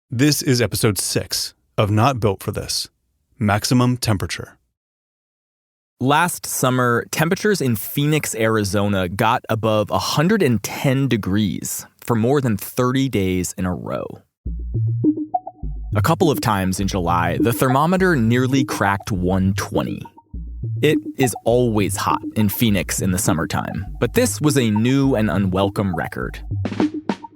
This is episode 6 of Not Built for This, Maximum Temperature. Last summer, temperatures in Phoenix, Arizona got above 110 degrees for more than 30 days in a row. A couple of times in July, the thermometer nearly cracked 120. It is always hot in Phoenix in the summertime, but this was a new and unwelcome record.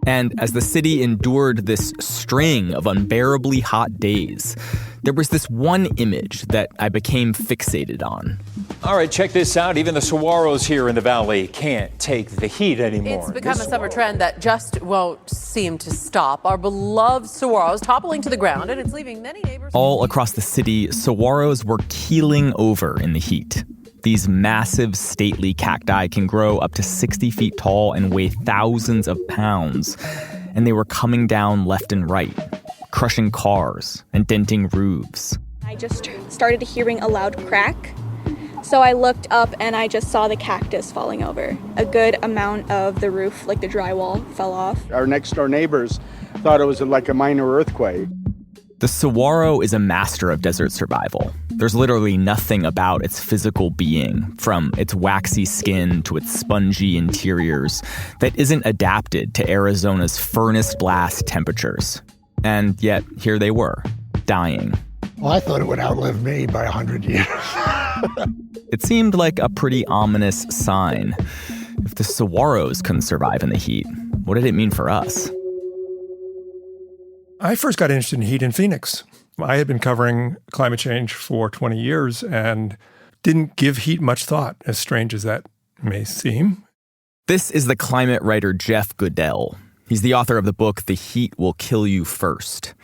And as the city endured this string of unbearably hot days, there was this one image that I became fixated on. All right, check this out. Even the saguaros here in the valley can't take the heat anymore. It's become a summer trend that just won't seem to stop. Our beloved saguaros toppling to the ground, and it's leaving many neighbors. All across the city, saguaros were keeling over in the heat. These massive, stately cacti can grow up to 60 feet tall and weigh thousands of pounds. And they were coming down left and right, crushing cars and denting roofs. I just started hearing a loud crack. So I looked up and I just saw the cactus falling over. A good amount of the roof, like the drywall, fell off. Our next door neighbors thought it was like a minor earthquake. The saguaro is a master of desert survival. There's literally nothing about its physical being, from its waxy skin to its spongy interiors, that isn't adapted to Arizona's furnace blast temperatures. And yet, here they were, dying. Well, I thought it would outlive me by 100 years. It seemed like a pretty ominous sign. If the saguaros couldn't survive in the heat, what did it mean for us? I first got interested in heat in Phoenix. I had been covering climate change for 20 years and didn't give heat much thought, as strange as that may seem. This is the climate writer Jeff Goodell. He's the author of the book, The Heat Will Kill You First.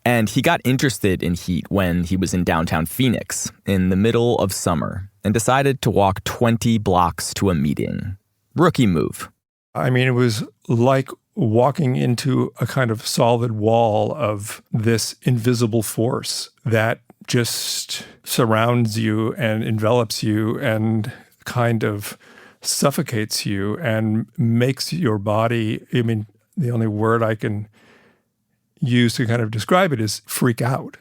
And he got interested in heat when he was in downtown Phoenix in the middle of summer and decided to walk 20 blocks to a meeting. Rookie move. I mean, it was like walking into a kind of solid wall of this invisible force that just surrounds you and envelops you and kind of suffocates you and makes your body, I mean, the only word I can use to kind of describe it is freak out.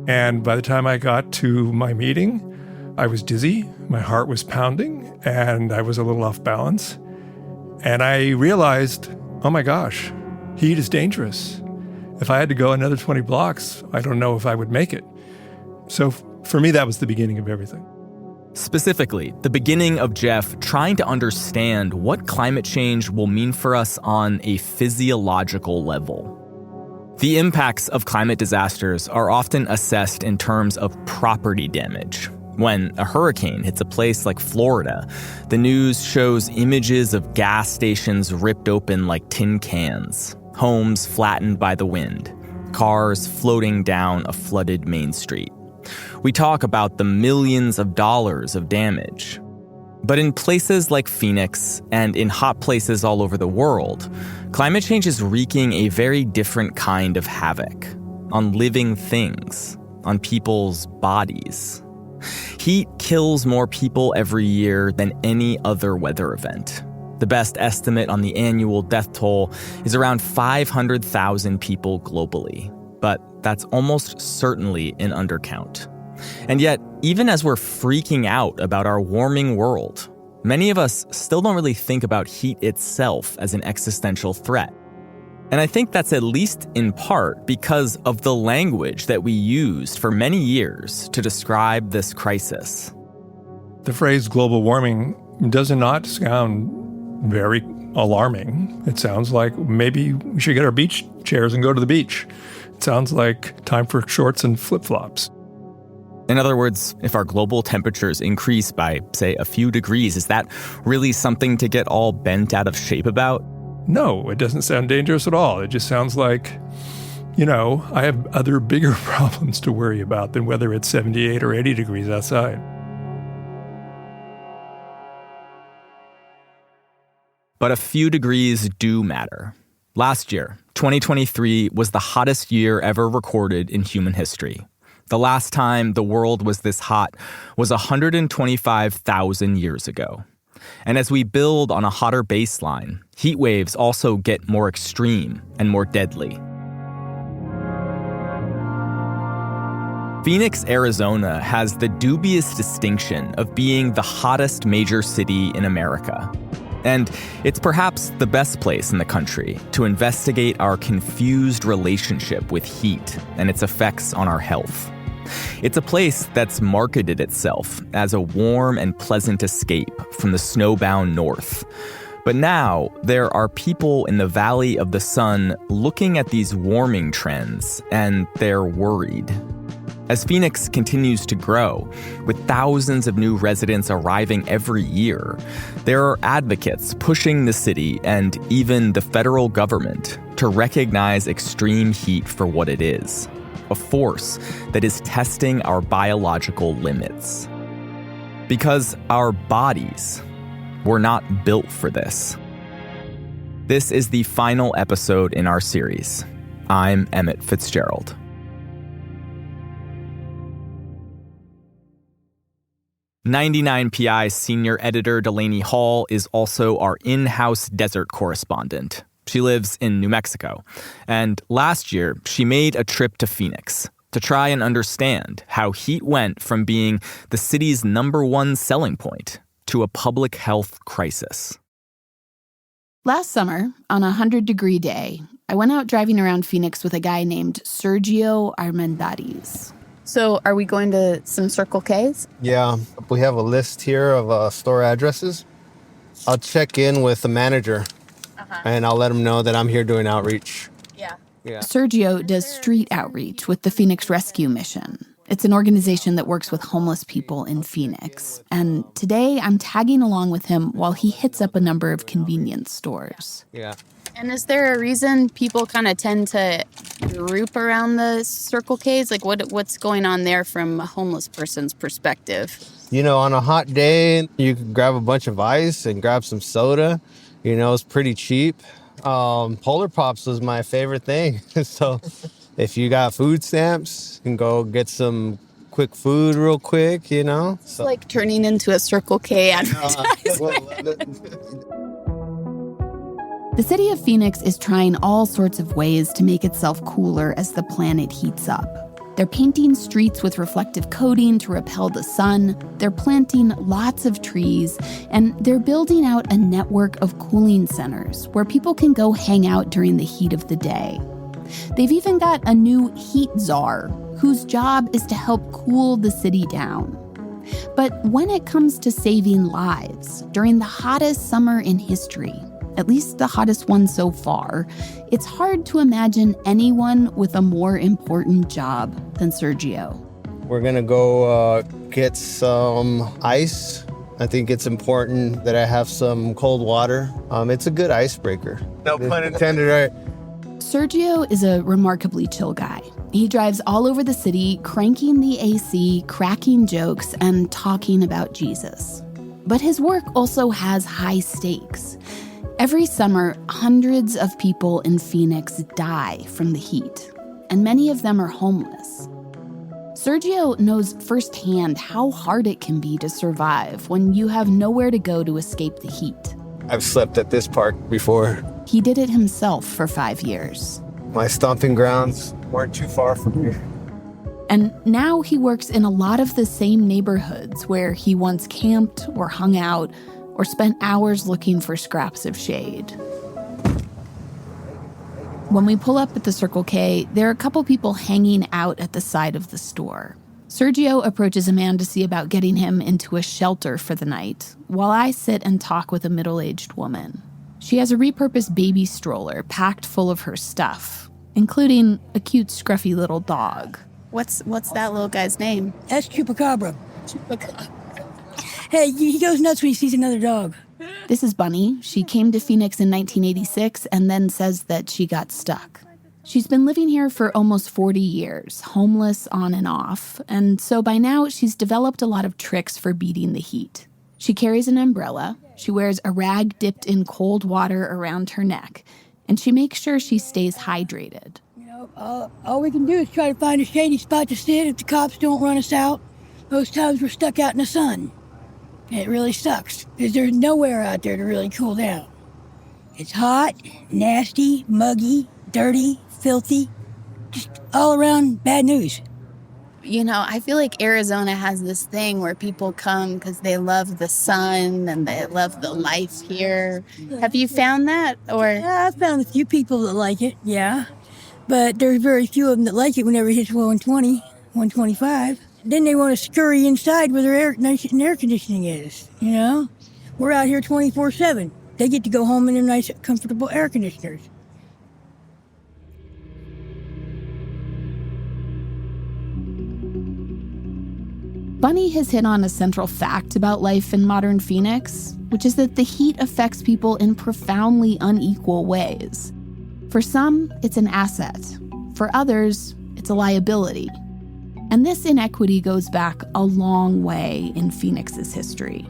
And by the time I got to my meeting, I was dizzy, my heart was pounding, and I was a little off balance. And I realized, oh my gosh, heat is dangerous. If I had to go another 20 blocks, I don't know if I would make it. So for me, that was the beginning of everything. Specifically, the beginning of Jeff trying to understand what climate change will mean for us on a physiological level. The impacts of climate disasters are often assessed in terms of property damage. When a hurricane hits a place like Florida, the news shows images of gas stations ripped open like tin cans, homes flattened by the wind, cars floating down a flooded main street. We talk about the millions of dollars of damage. But in places like Phoenix and in hot places all over the world, climate change is wreaking a very different kind of havoc on living things, on people's bodies. Heat kills more people every year than any other weather event. The best estimate on the annual death toll is around 500,000 people globally, but that's almost certainly an undercount. And yet, even as we're freaking out about our warming world, many of us still don't really think about heat itself as an existential threat. And I think that's at least in part because of the language that we used for many years to describe this crisis. The phrase global warming does not sound very alarming. It sounds like maybe we should get our beach chairs and go to the beach. It sounds like time for shorts and flip-flops. In other words, if our global temperatures increase by, say, a few degrees, is that really something to get all bent out of shape about? No, it doesn't sound dangerous at all. It just sounds like, I have other bigger problems to worry about than whether it's 78 or 80 degrees outside. But a few degrees do matter. Last year, 2023, was the hottest year ever recorded in human history. The last time the world was this hot was 125,000 years ago. And as we build on a hotter baseline, heat waves also get more extreme and more deadly. Phoenix, Arizona has the dubious distinction of being the hottest major city in America. And it's perhaps the best place in the country to investigate our confused relationship with heat and its effects on our health. It's a place that's marketed itself as a warm and pleasant escape from the snowbound north. But now, there are people in the Valley of the Sun looking at these warming trends, and they're worried. As Phoenix continues to grow, with thousands of new residents arriving every year, there are advocates pushing the city and even the federal government to recognize extreme heat for what it is, a force that is testing our biological limits. Because our bodies were not built for this. This is the final episode in our series. I'm Emmett Fitzgerald. '99 PI's senior editor Delaney Hall is also our in-house desert correspondent. She lives in New Mexico. And last year, she made a trip to Phoenix to try and understand how heat went from being the city's #1 selling point to a public health crisis. Last summer, on a 100-degree day, I went out driving around Phoenix with a guy named Sergio Armendariz. So are we going to some Circle K's? Yeah, we have a list here of store addresses. I'll check in with the manager, and I'll let him know that I'm here doing outreach. Yeah. Sergio does street outreach with the Phoenix Rescue Mission. It's an organization that works with homeless people in Phoenix. And today I'm tagging along with him while he hits up a number of convenience stores. Yeah. And is there a reason people kind of tend to group around the Circle K's? Like what's going on there from a homeless person's perspective? You know, on a hot day, you can grab a bunch of ice and grab some soda. You know, it's pretty cheap. Polar Pops was my favorite thing. So if you got food stamps, you can go get some quick food real quick, you know? It's like turning into a Circle K advertisement. The city of Phoenix is trying all sorts of ways to make itself cooler as the planet heats up. They're painting streets with reflective coating to repel the sun, they're planting lots of trees, and they're building out a network of cooling centers where people can go hang out during the heat of the day. They've even got a new heat czar, whose job is to help cool the city down. But when it comes to saving lives during the hottest summer in history, at least the hottest one so far, it's hard to imagine anyone with a more important job than Sergio. We're gonna go get some ice. I think it's important that I have some cold water. It's a good icebreaker. No pun intended, right? Sergio is a remarkably chill guy. He drives all over the city, cranking the AC, cracking jokes, and talking about Jesus. But his work also has high stakes. Every summer, hundreds of people in Phoenix die from the heat, and many of them are homeless. Sergio knows firsthand how hard it can be to survive when you have nowhere to go to escape the heat. I've slept at this park before. He did it himself for 5 years. My stomping grounds weren't too far from here. And now he works in a lot of the same neighborhoods where he once camped or hung out or spent hours looking for scraps of shade. When we pull up at the Circle K, there are a couple people hanging out at the side of the store. Sergio approaches a man to see about getting him into a shelter for the night, while I sit and talk with a middle-aged woman. She has a repurposed baby stroller packed full of her stuff, including a cute, scruffy little dog. What's that little guy's name? That's Chupacabra. Hey, he goes nuts when he sees another dog. This is Bunny. She came to Phoenix in 1986 and then says that she got stuck. She's been living here for almost 40 years, homeless on and off, and so by now she's developed a lot of tricks for beating the heat. She carries an umbrella, she wears a rag dipped in cold water around her neck, and she makes sure she stays hydrated. You know, all we can do is try to find a shady spot to sit if the cops don't run us out. Most times we're stuck out in the sun. It really sucks, because there's nowhere out there to really cool down. It's hot, nasty, muggy, dirty, filthy, just all around bad news. You know, I feel like Arizona has this thing where people come because they love the sun and they love the life here. Have you found that? Or Yeah, I've found a few people that like it, yeah. But there's very few of them that like it whenever it hits 120, 125. Then they want to scurry inside where their air conditioning is, you know? We're out here 24/7. They get to go home in their nice, comfortable air conditioners. Bunny has hit on a central fact about life in modern Phoenix, which is that the heat affects people in profoundly unequal ways. For some, it's an asset. For others, it's a liability. And this inequity goes back a long way in Phoenix's history.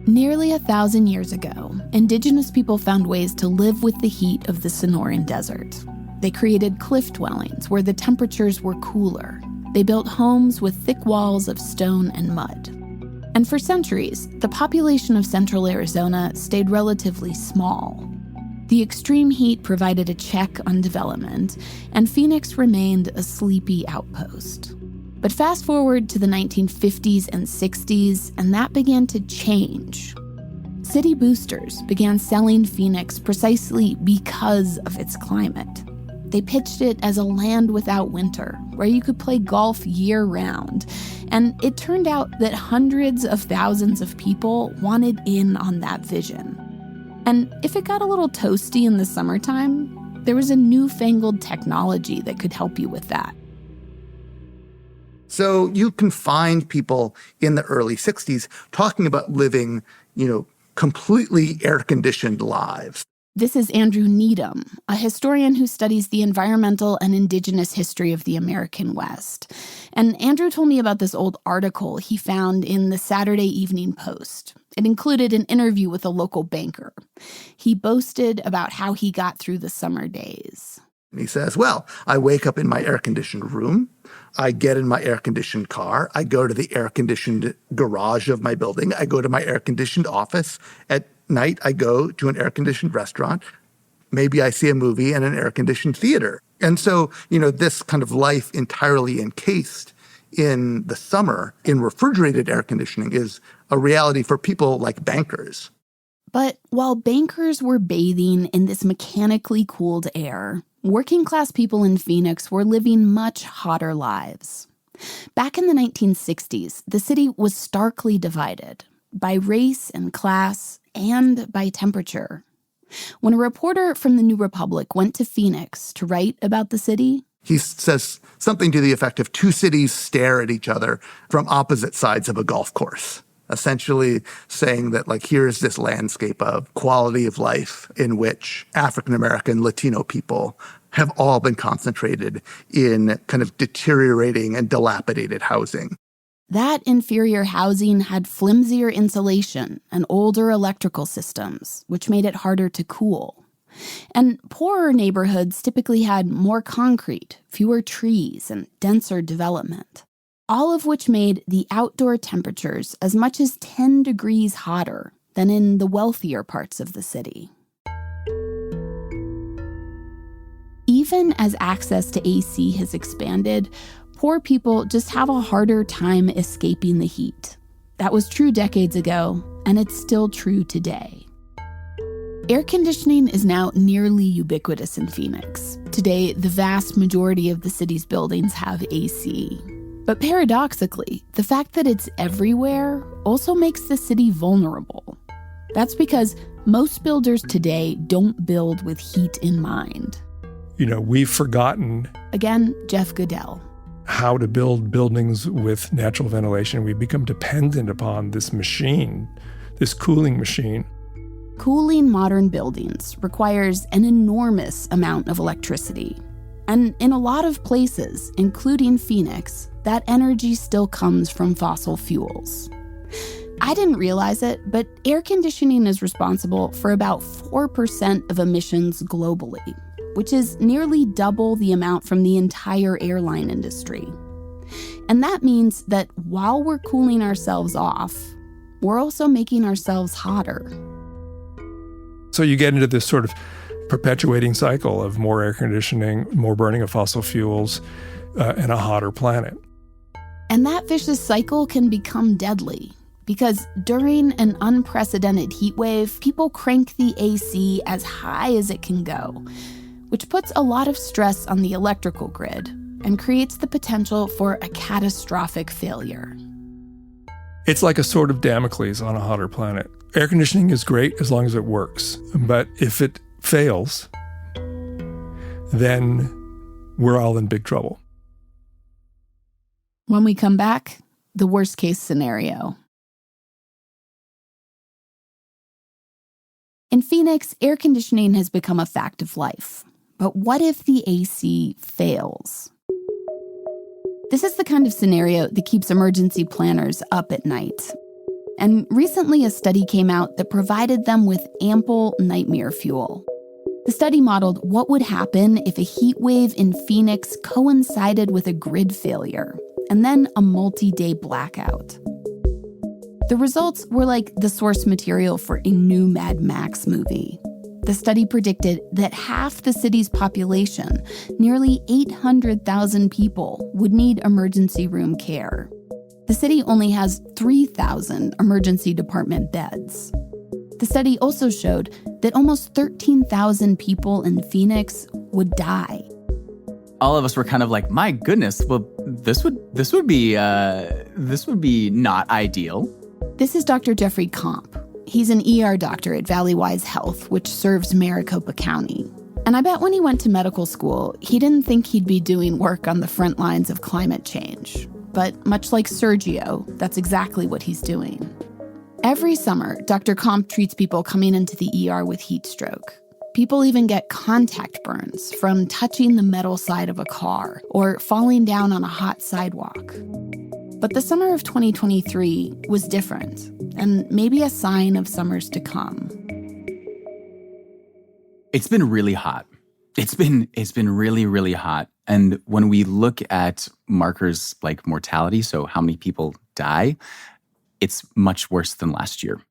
Nearly 1,000 years ago, indigenous people found ways to live with the heat of the Sonoran Desert. They created cliff dwellings where the temperatures were cooler. They built homes with thick walls of stone and mud. And for centuries, the population of central Arizona stayed relatively small. The extreme heat provided a check on development, and Phoenix remained a sleepy outpost. But fast forward to the 1950s and 60s, and that began to change. City boosters began selling Phoenix precisely because of its climate. They pitched it as a land without winter, where you could play golf year-round. And it turned out that hundreds of thousands of people wanted in on that vision. And if it got a little toasty in the summertime, there was a newfangled technology that could help you with that. So you can find people in the early 60s talking about living, completely air-conditioned lives. This is Andrew Needham, a historian who studies the environmental and indigenous history of the American West. And Andrew told me about this old article he found in the Saturday Evening Post. It included an interview with a local banker. He boasted about how he got through the summer days. He says, well, I wake up in my air-conditioned room. I get in my air-conditioned car. I go to the air-conditioned garage of my building. I go to my air-conditioned office. At night, I go to an air-conditioned restaurant. Maybe I see a movie in an air-conditioned theater. And so, this kind of life entirely encased in the summer in refrigerated air conditioning is a reality for people like bankers. But while bankers were bathing in this mechanically cooled air, working-class people in Phoenix were living much hotter lives. Back in the 1960s, the city was starkly divided by race and class and by temperature. When a reporter from the New Republic went to Phoenix to write about the city, he says something to the effect of two cities stare at each other from opposite sides of a golf course, essentially saying that, here's this landscape of quality of life in which African-American, Latino people have all been concentrated in kind of deteriorating and dilapidated housing. That inferior housing had flimsier insulation and older electrical systems, which made it harder to cool. And poorer neighborhoods typically had more concrete, fewer trees, and denser development, all of which made the outdoor temperatures as much as 10 degrees hotter than in the wealthier parts of the city. Even as access to AC has expanded, poor people just have a harder time escaping the heat. That was true decades ago, and it's still true today. Air conditioning is now nearly ubiquitous in Phoenix. Today, the vast majority of the city's buildings have AC. But paradoxically, the fact that it's everywhere also makes the city vulnerable. That's because most builders today don't build with heat in mind. We've forgotten, again, Jeff Goodell, how to build buildings with natural ventilation. We've become dependent upon this machine, this cooling machine. Cooling modern buildings requires an enormous amount of electricity. And in a lot of places, including Phoenix, that energy still comes from fossil fuels. I didn't realize it, but air conditioning is responsible for about 4% of emissions globally, which is nearly double the amount from the entire airline industry. And that means that while we're cooling ourselves off, we're also making ourselves hotter. So you get into this sort of perpetuating cycle of more air conditioning, more burning of fossil fuels, and a hotter planet. And that vicious cycle can become deadly because during an unprecedented heat wave, people crank the AC as high as it can go, which puts a lot of stress on the electrical grid and creates the potential for a catastrophic failure. It's like a sword of Damocles on a hotter planet. Air conditioning is great as long as it works, but if it fails, then we're all in big trouble. When we come back, the worst case scenario. In Phoenix, air conditioning has become a fact of life. But what if the AC fails? This is the kind of scenario that keeps emergency planners up at night. And recently a study came out that provided them with ample nightmare fuel. The study modeled what would happen if a heat wave in Phoenix coincided with a grid failure, and then a multi-day blackout. The results were like the source material for a new Mad Max movie. The study predicted that half the city's population, nearly 800,000 people, would need emergency room care. The city only has 3,000 emergency department beds. The study also showed that almost 13,000 people in Phoenix would die. All of us were kind of like, my goodness, well, this would be not ideal. This is Dr. Jeffrey Comp. He's an ER doctor at Valleywise Health, which serves Maricopa County. And I bet when he went to medical school, he didn't think he'd be doing work on the front lines of climate change. But much like Sergio, that's exactly what he's doing. Every summer, Dr. Comp treats people coming into the ER with heat stroke. People even get contact burns from touching the metal side of a car or falling down on a hot sidewalk. But the summer of 2023 was different, and maybe a sign of summers to come. It's been really hot. It's been really, really hot. And when we look at markers like mortality, so how many people die, it's much worse than last year.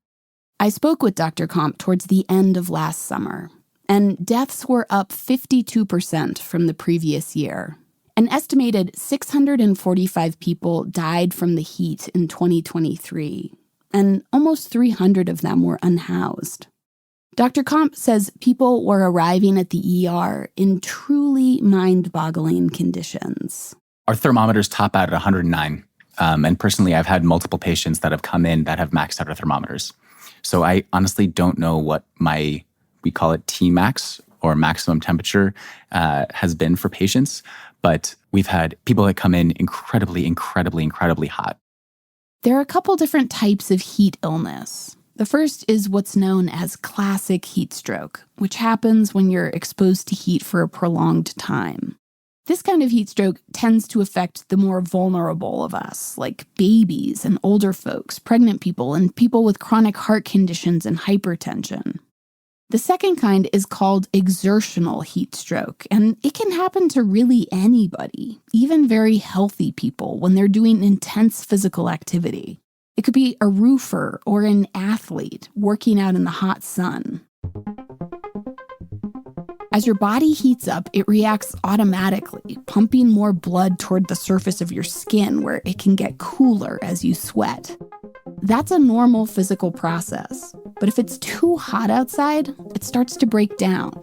I spoke with Dr. Comp towards the end of last summer, and deaths were up 52% from the previous year. An estimated 645 people died from the heat in 2023, and almost 300 of them were unhoused. Dr. Comp says people were arriving at the ER in truly mind-boggling conditions. Our thermometers top out at 109. And personally, I've had multiple patients that have come in that have maxed out our thermometers. So I honestly don't know what we call it Tmax, or maximum temperature, has been for patients. But we've had people that come in incredibly, incredibly, incredibly hot. There are a couple different types of heat illness. The first is what's known as classic heat stroke, which happens when you're exposed to heat for a prolonged time. This kind of heat stroke tends to affect the more vulnerable of us, like babies and older folks, pregnant people, and people with chronic heart conditions and hypertension. The second kind is called exertional heat stroke, and it can happen to really anybody, even very healthy people, when they're doing intense physical activity. It could be a roofer or an athlete working out in the hot sun. As your body heats up, it reacts automatically, pumping more blood toward the surface of your skin where it can get cooler as you sweat. That's a normal physical process. But if it's too hot outside, it starts to break down.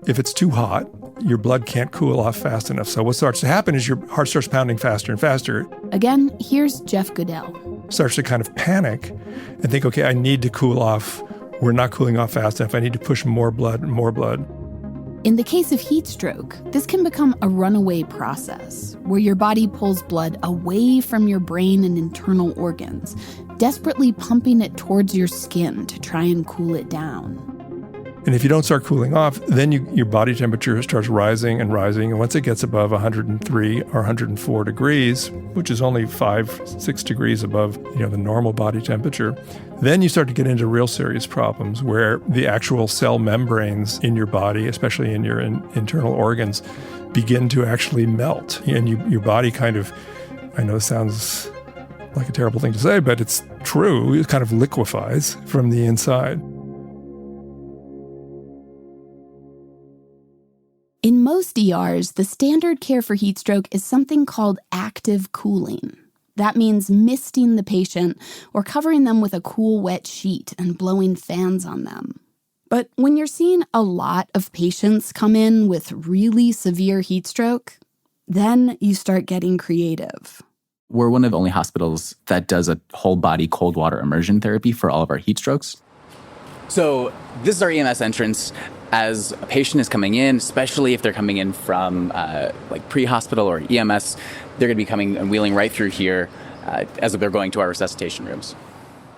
If it's too hot, your blood can't cool off fast enough. So what starts to happen is your heart starts pounding faster and faster. Again, here's Jeff Goodell. Starts to kind of panic and think, okay, I need to cool off. We're not cooling off fast enough. I need to push more blood and more blood. In the case of heat stroke, this can become a runaway process where your body pulls blood away from your brain and internal organs, desperately pumping it towards your skin to try and cool it down. And if you don't start cooling off, then your body temperature starts rising and rising. And once it gets above 103 or 104 degrees, which is only 5-6 degrees above, the normal body temperature, then you start to get into real serious problems where the actual cell membranes in your body, especially in your internal organs, begin to actually melt. And your body kind of, I know this sounds like a terrible thing to say, but it's true, it kind of liquefies from the inside. In most ERs, the standard care for heat stroke is something called active cooling. That means misting the patient or covering them with a cool, wet sheet and blowing fans on them. But when you're seeing a lot of patients come in with really severe heat stroke, then you start getting creative. We're one of the only hospitals that does a whole body cold water immersion therapy for all of our heat strokes. So this is our EMS entrance. As a patient is coming in, especially if they're coming in from like pre-hospital or EMS, they're going to be coming and wheeling right through here as if they're going to our resuscitation rooms.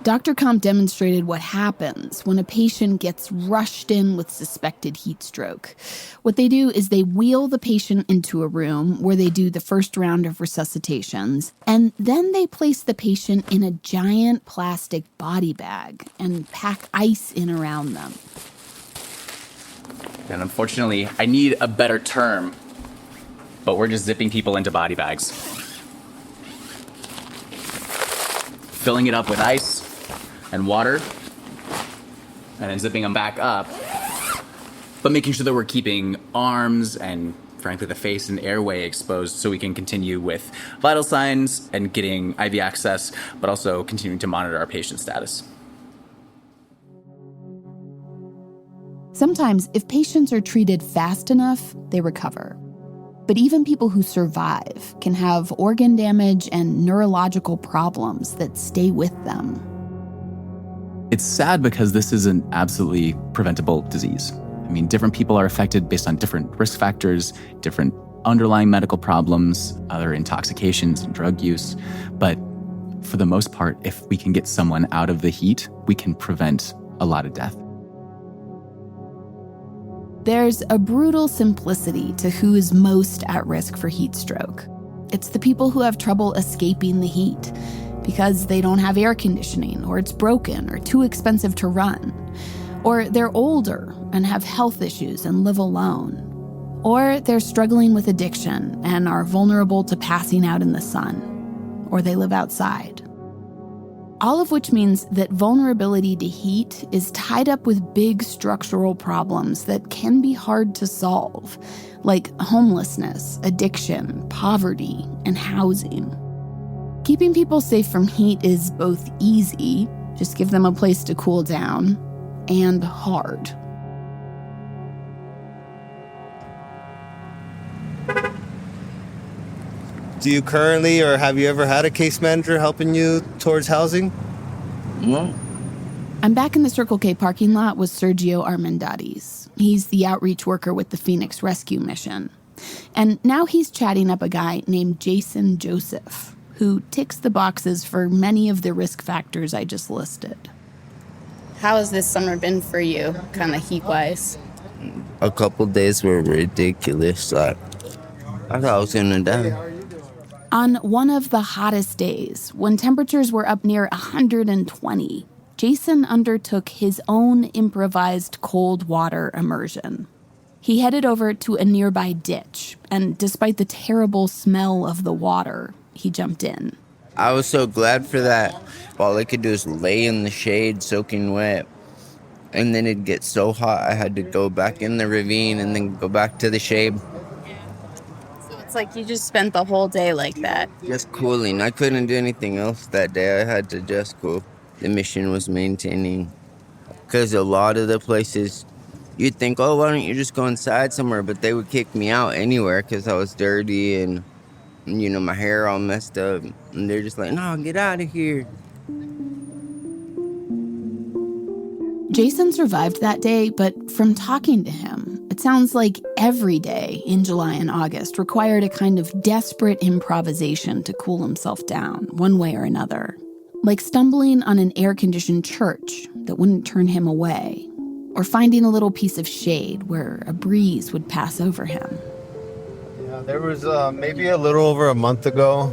Dr. Comp demonstrated what happens when a patient gets rushed in with suspected heat stroke. What they do is they wheel the patient into a room where they do the first round of resuscitations, and then they place the patient in a giant plastic body bag and pack ice in around them. And unfortunately, I need a better term, but we're just zipping people into body bags. Filling it up with ice and water, and then zipping them back up, but making sure that we're keeping arms and, frankly, the face and airway exposed so we can continue with vital signs and getting IV access, but also continuing to monitor our patient status. Sometimes, if patients are treated fast enough, they recover. But even people who survive can have organ damage and neurological problems that stay with them. It's sad because this is an absolutely preventable disease. I mean, different people are affected based on different risk factors, different underlying medical problems, other intoxications and drug use. But for the most part, if we can get someone out of the heat, we can prevent a lot of death. There's a brutal simplicity to who is most at risk for heat stroke. It's the people who have trouble escaping the heat because they don't have air conditioning, or it's broken or too expensive to run. Or they're older and have health issues and live alone. Or they're struggling with addiction and are vulnerable to passing out in the sun. Or they live outside. All of which means that vulnerability to heat is tied up with big structural problems that can be hard to solve, like homelessness, addiction, poverty, and housing. Keeping people safe from heat is both easy, just give them a place to cool down, and hard. Do you currently, or have you ever had a case manager helping you towards housing? No. I'm back in the Circle K parking lot with Sergio Armendariz. He's the outreach worker with the Phoenix Rescue Mission. And now he's chatting up a guy named Jason Joseph, who ticks the boxes for many of the risk factors I just listed. How has this summer been for you, kind of heat-wise? A couple days were ridiculous. I thought I was gonna die. On one of the hottest days, when temperatures were up near 120, Jason undertook his own improvised cold water immersion. He headed over to a nearby ditch, and despite the terrible smell of the water, he jumped in. I was so glad for that. All I could do is lay in the shade, soaking wet. And then it'd get so hot, I had to go back in the ravine and then go back to the shade. So it's like you just spent the whole day like that. Just cooling. I couldn't do anything else that day. I had to just cool. The mission was maintaining. Because a lot of the places, you'd think, oh, why don't you just go inside somewhere? But they would kick me out anywhere because I was dirty and, you know, my hair all messed up. And they're just like, no, get out of here. Jason survived that day, but from talking to him, it sounds like every day in July and August required a kind of desperate improvisation to cool himself down, one way or another. Like stumbling on an air-conditioned church that wouldn't turn him away, or finding a little piece of shade where a breeze would pass over him. Yeah, there was maybe a little over a month ago.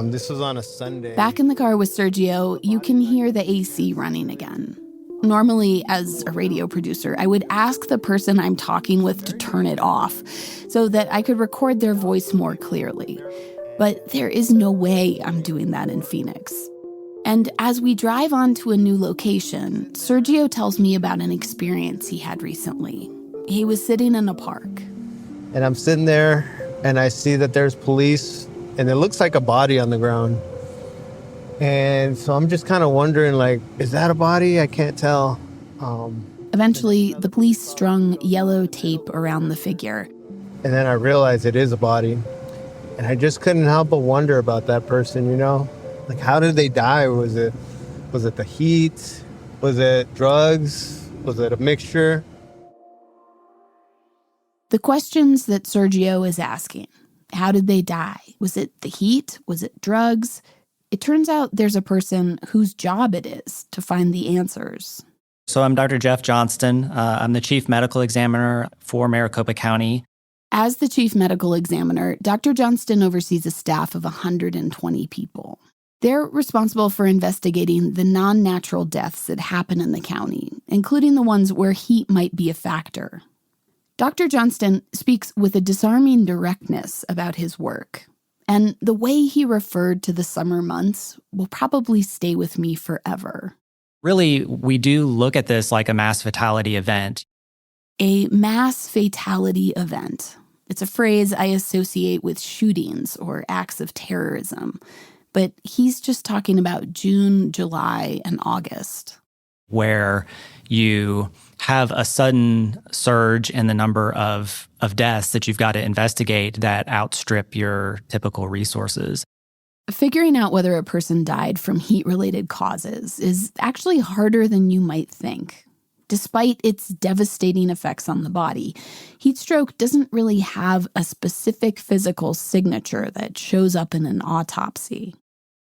This was on a Sunday. Back in the car with Sergio, you can hear the AC running again. Normally, as a radio producer, I would ask the person I'm talking with to turn it off so that I could record their voice more clearly. But there is no way I'm doing that in Phoenix. And as we drive on to a new location, Sergio tells me about an experience he had recently. He was sitting in a park. And I'm sitting there and I see that there's police and it looks like a body on the ground. And so I'm just kind of wondering, like, is that a body? I can't tell. Eventually, the police strung yellow tape around the figure. And then I realized it is a body. And I just couldn't help but wonder about that person, you know? Like, how did they die? Was it the heat? Was it drugs? Was it a mixture? The questions that Sergio is asking. How did they die? Was it the heat? Was it drugs? It turns out there's a person whose job it is to find the answers. So I'm Dr. Jeff Johnston. I'm the chief medical examiner for Maricopa County. As the chief medical examiner, Dr. Johnston oversees a staff of 120 people. They're responsible for investigating the non-natural deaths that happen in the county, including the ones where heat might be a factor. Dr. Johnston speaks with a disarming directness about his work. And the way he referred to the summer months will probably stay with me forever. Really, we do look at this like a mass fatality event. A mass fatality event. It's a phrase I associate with shootings or acts of terrorism. But he's just talking about June, July, and August. Where you have a sudden surge in the number of deaths that you've got to investigate that outstrip your typical resources. Figuring out whether a person died from heat-related causes is actually harder than you might think. Despite its devastating effects on the body, heat stroke doesn't really have a specific physical signature that shows up in an autopsy.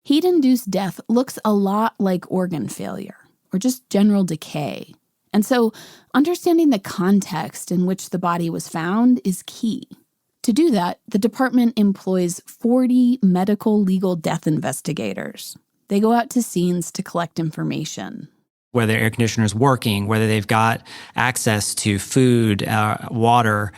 Heat-induced death looks a lot like organ failure or just general decay. And so understanding the context in which the body was found is key. To do that, the department employs 40 medical legal death investigators. They go out to scenes to collect information. Whether the air conditioner is working, whether they've got access to food, water,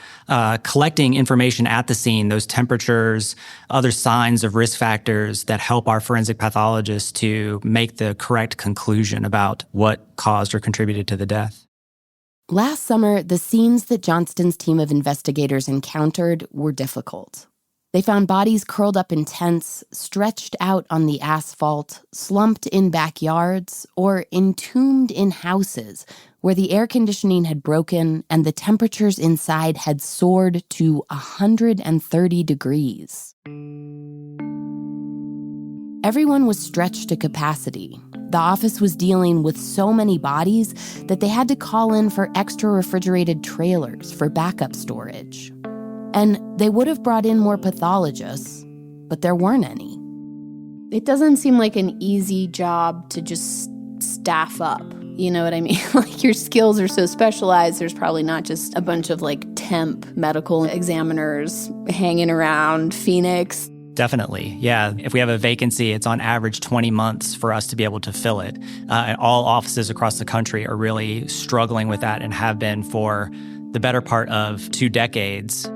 collecting information at the scene, those temperatures, other signs of risk factors that help our forensic pathologists to make the correct conclusion about what caused or contributed to the death. Last summer, the scenes that Johnston's team of investigators encountered were difficult. They found bodies curled up in tents, stretched out on the asphalt, slumped in backyards, or entombed in houses where the air conditioning had broken and the temperatures inside had soared to 130 degrees. Everyone was stretched to capacity. The office was dealing with so many bodies that they had to call in for extra refrigerated trailers for backup storage. And they would have brought in more pathologists, but there weren't any. It doesn't seem like an easy job to just staff up. You know what I mean? Like, your skills are so specialized, there's probably not just a bunch of temp medical examiners hanging around Phoenix. Definitely, yeah. If we have a vacancy, it's on average 20 months for us to be able to fill it. And all offices across the country are really struggling with that and have been for the better part of 2 decades.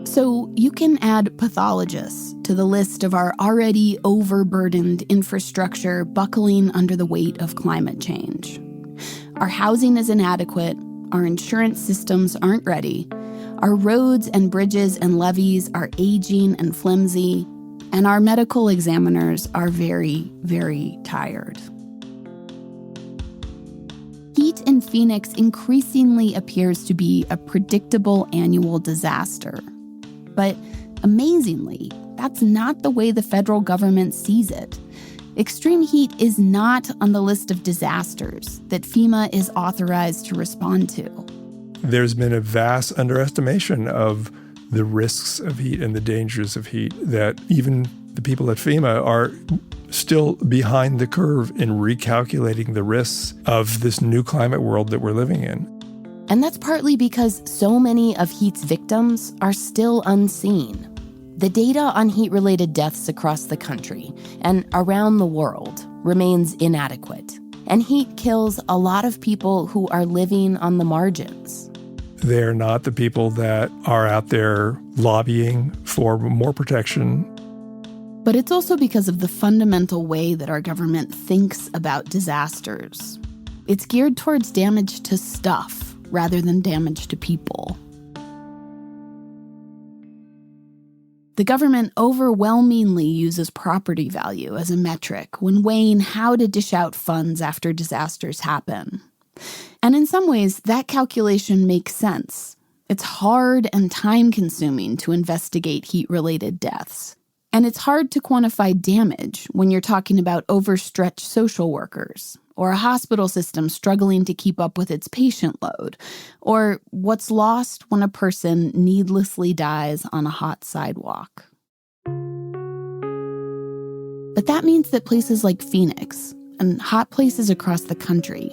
So you can add pathologists to the list of our already overburdened infrastructure buckling under the weight of climate change. Our housing is inadequate, our insurance systems aren't ready, our roads and bridges and levees are aging and flimsy, and our medical examiners are very, very tired. Heat in Phoenix increasingly appears to be a predictable annual disaster. But amazingly, that's not the way the federal government sees it. Extreme heat is not on the list of disasters that FEMA is authorized to respond to. There's been a vast underestimation of the risks of heat and the dangers of heat that even the people at FEMA are still behind the curve in recalculating the risks of this new climate world that we're living in. And that's partly because so many of heat's victims are still unseen. The data on heat-related deaths across the country and around the world remains inadequate. And heat kills a lot of people who are living on the margins. They're not the people that are out there lobbying for more protection. But it's also because of the fundamental way that our government thinks about disasters. It's geared towards damage to stuff rather than damage to people. The government overwhelmingly uses property value as a metric when weighing how to dish out funds after disasters happen. And in some ways, that calculation makes sense. It's hard and time-consuming to investigate heat-related deaths. And it's hard to quantify damage when you're talking about overstretched social workers, or a hospital system struggling to keep up with its patient load, or what's lost when a person needlessly dies on a hot sidewalk. But that means that places like Phoenix, and hot places across the country,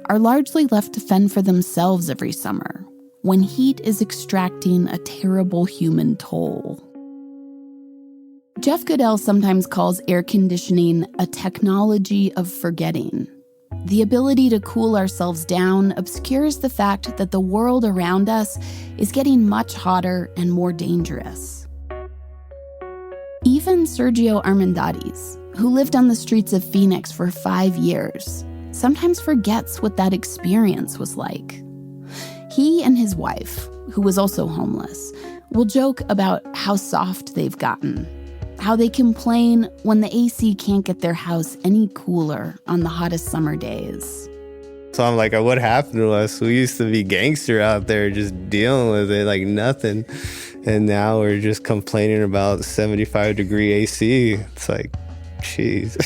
are largely left to fend for themselves every summer, when heat is extracting a terrible human toll. Jeff Goodell sometimes calls air conditioning a technology of forgetting. The ability to cool ourselves down obscures the fact that the world around us is getting much hotter and more dangerous. Even Sergio Armendariz, who lived on the streets of Phoenix for 5 years, sometimes forgets what that experience was like. He and his wife, who was also homeless, will joke about how soft they've gotten, how they complain when the AC can't get their house any cooler on the hottest summer days. So I'm like, what happened to us? We used to be gangster out there just dealing with it like nothing. And now we're just complaining about 75-degree AC. It's like, jeez.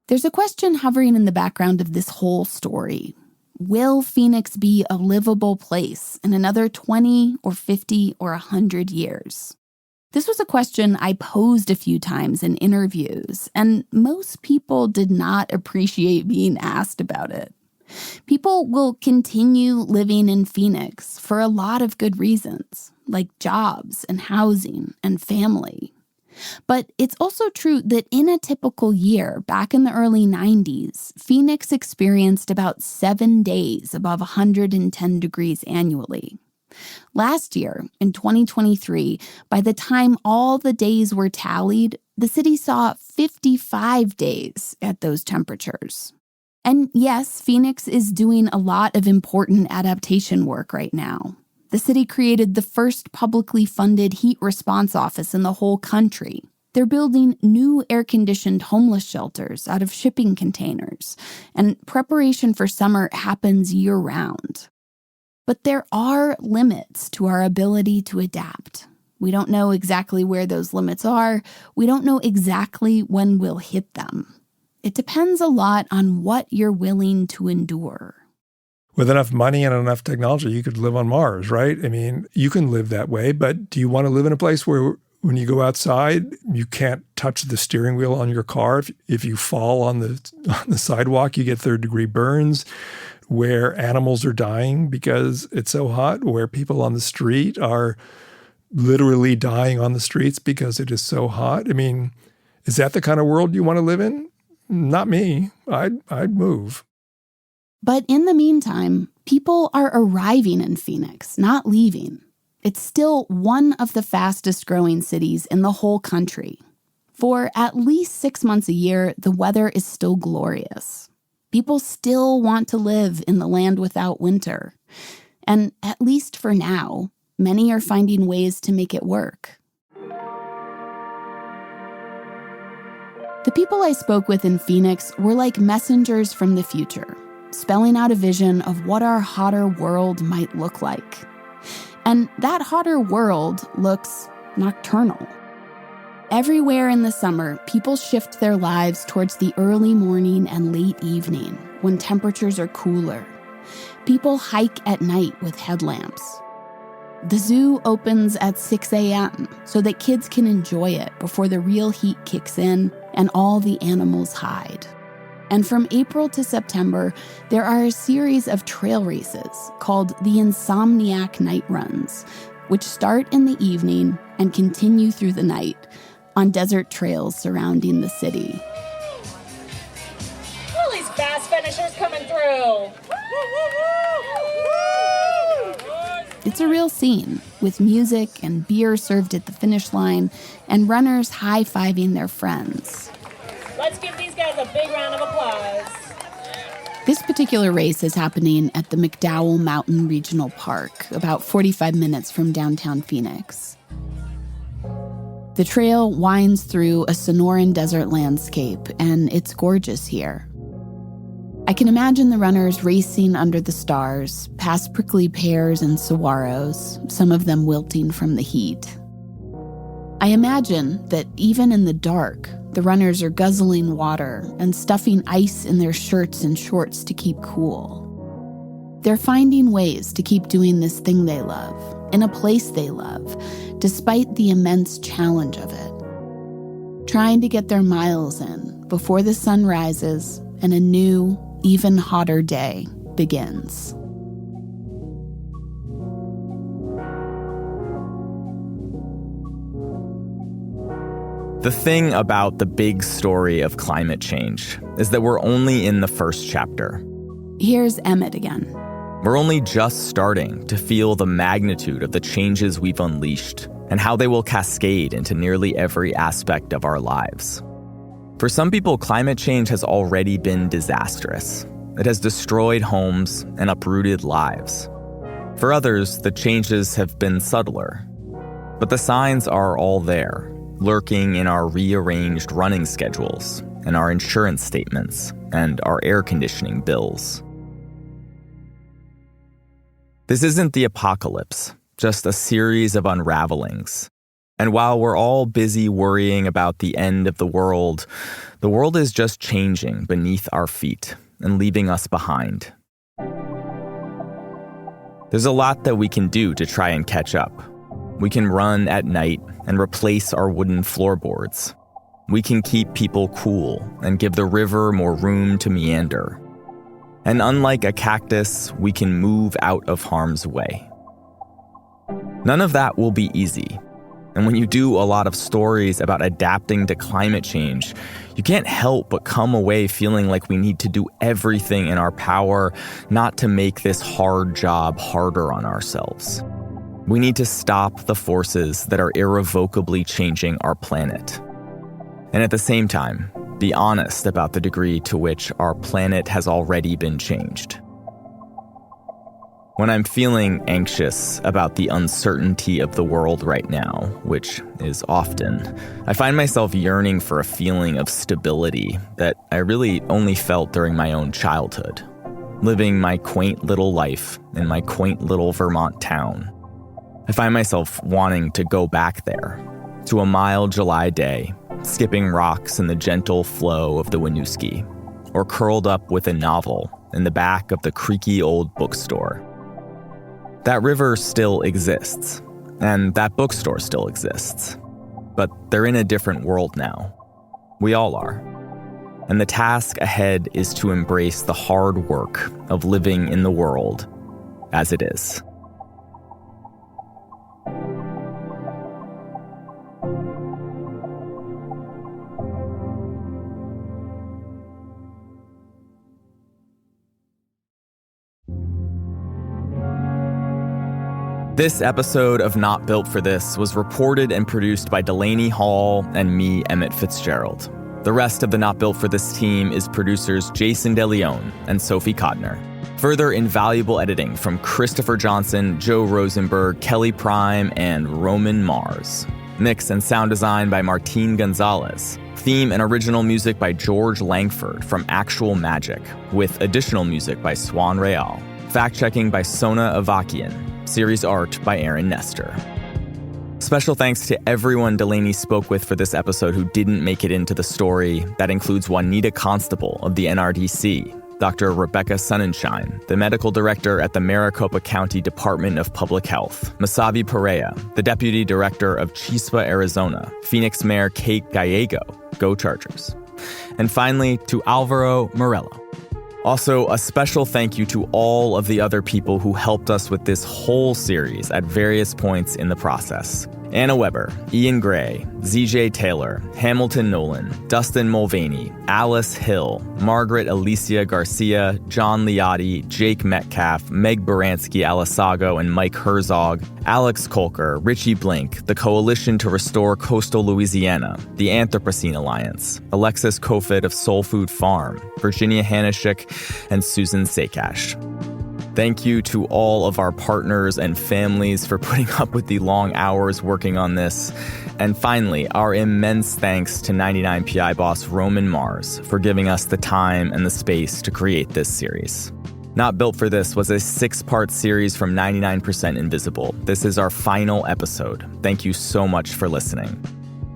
There's a question hovering in the background of this whole story. Will Phoenix be a livable place in another 20 or 50 or 100 years? This was a question I posed a few times in interviews, and most people did not appreciate being asked about it. People will continue living in Phoenix for a lot of good reasons, like jobs and housing and family. But it's also true that in a typical year, back in the early 90s, Phoenix experienced about 7 days above 110 degrees annually. Last year, in 2023, by the time all the days were tallied, the city saw 55 days at those temperatures. And yes, Phoenix is doing a lot of important adaptation work right now. The city created the first publicly funded heat response office in the whole country. They're building new air-conditioned homeless shelters out of shipping containers, and preparation for summer happens year-round. But there are limits to our ability to adapt. We don't know exactly where those limits are. We don't know exactly when we'll hit them. It depends a lot on what you're willing to endure. With enough money and enough technology, you could live on Mars, right? I mean, you can live that way, but do you want to live in a place where when you go outside, you can't touch the steering wheel on your car? If you fall on the sidewalk, you get third-degree burns, where animals are dying because it's so hot, where people on the street are literally dying on the streets because it is so hot. I mean, is that the kind of world you want to live in? Not me. I'd move. But in the meantime, people are arriving in Phoenix, not leaving. It's still one of the fastest growing cities in the whole country. For at least 6 months a year, the weather is still glorious. People still want to live in the land without winter. And at least for now, many are finding ways to make it work. The people I spoke with in Phoenix were like messengers from the future, spelling out a vision of what our hotter world might look like. And that hotter world looks nocturnal. Everywhere in the summer, people shift their lives towards the early morning and late evening when temperatures are cooler. People hike at night with headlamps. The zoo opens at 6 a.m. so that kids can enjoy it before the real heat kicks in and all the animals hide. And from April to September, there are a series of trail races called the Insomniac Night Runs, which start in the evening and continue through the night on desert trails surrounding the city. All these fast finishers coming through. It's a real scene, with music and beer served at the finish line and runners high-fiving their friends. Let's give these guys a big round of applause. This particular race is happening at the McDowell Mountain Regional Park, about 45 minutes from downtown Phoenix. The trail winds through a Sonoran desert landscape, and it's gorgeous here. I can imagine the runners racing under the stars, past prickly pears and saguaros, some of them wilting from the heat. I imagine that even in the dark, the runners are guzzling water and stuffing ice in their shirts and shorts to keep cool. They're finding ways to keep doing this thing they love, in a place they love, despite the immense challenge of it. Trying to get their miles in before the sun rises and a new, even hotter day begins. The thing about the big story of climate change is that we're only in the first chapter. Here's Emmett again. We're only just starting to feel the magnitude of the changes we've unleashed and how they will cascade into nearly every aspect of our lives. For some people, climate change has already been disastrous. It has destroyed homes and uprooted lives. For others, the changes have been subtler. But the signs are all there, lurking in our rearranged running schedules, and our insurance statements, and our air conditioning bills. This isn't the apocalypse, just a series of unravelings. And while we're all busy worrying about the end of the world is just changing beneath our feet and leaving us behind. There's a lot that we can do to try and catch up. We can run at night and replace our wooden floorboards. We can keep people cool and give the river more room to meander. And unlike a cactus, we can move out of harm's way. None of that will be easy. And when you do a lot of stories about adapting to climate change, you can't help but come away feeling like we need to do everything in our power not to make this hard job harder on ourselves. We need to stop the forces that are irrevocably changing our planet. And at the same time, be honest about the degree to which our planet has already been changed. When I'm feeling anxious about the uncertainty of the world right now, which is often, I find myself yearning for a feeling of stability that I really only felt during my own childhood, living my quaint little life in my quaint little Vermont town. I find myself wanting to go back there, to a mild July day, skipping rocks in the gentle flow of the Winooski, or curled up with a novel in the back of the creaky old bookstore. That river still exists, and that bookstore still exists, but they're in a different world now. We all are. And the task ahead is to embrace the hard work of living in the world as it is. This episode of Not Built for This was reported and produced by Delaney Hall and me, Emmett Fitzgerald. The rest of the Not Built for This team is producers Jason DeLeon and Sophie Kodner. Further invaluable editing from Christopher Johnson, Joe Rosenberg, Kelly Prime, and Roman Mars. Mix and sound design by Martine Gonzalez. Theme and original music by George Langford from Actual Magic, with additional music by Swan Real. Fact-checking by Sona Avakian. Series art by Aaron Nestor. Special thanks to everyone Delaney spoke with for this episode who didn't make it into the story. That includes Juanita Constable of the NRDC, Dr. Rebecca Sonnenschein, the medical director at the Maricopa County Department of Public Health, Masavi Perea, the deputy director of Chispa, Arizona, Phoenix Mayor Kate Gallego, go Chargers. And finally, to Alvaro Morello. Also, a special thank you to all of the other people who helped us with this whole series at various points in the process. Anna Weber, Ian Gray, ZJ Taylor, Hamilton Nolan, Dustin Mulvaney, Alice Hill, Margaret Alicia Garcia, John Liotti, Jake Metcalf, Meg Baranski-Alasago and Mike Herzog, Alex Kolker, Richie Blink, the Coalition to Restore Coastal Louisiana, the Anthropocene Alliance, Alexis Kofod of Soul Food Farm, Virginia Hanishik, and Susan Sakash. Thank you to all of our partners and families for putting up with the long hours working on this. And finally, our immense thanks to 99PI boss Roman Mars for giving us the time and the space to create this series. Not Built for This was a 6-part series from 99% Invisible. This is our final episode. Thank you so much for listening.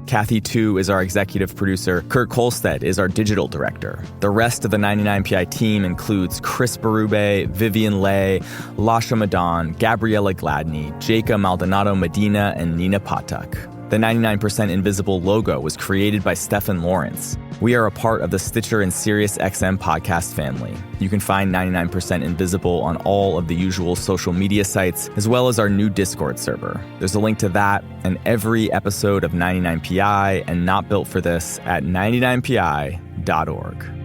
Kathy Tu is our executive producer. Kurt Kolstedt is our digital director. The rest of the 99PI team includes Chris Berube, Vivian Lay, Lasha Madan, Gabriella Gladney, Jacob Maldonado Medina, and Nina Patak. The 99% Invisible logo was created by Stefan Lawrence. We are a part of the Stitcher and SiriusXM podcast family. You can find 99% Invisible on all of the usual social media sites, as well as our new Discord server. There's a link to that and every episode of 99PI and Not Built for This at 99pi.org.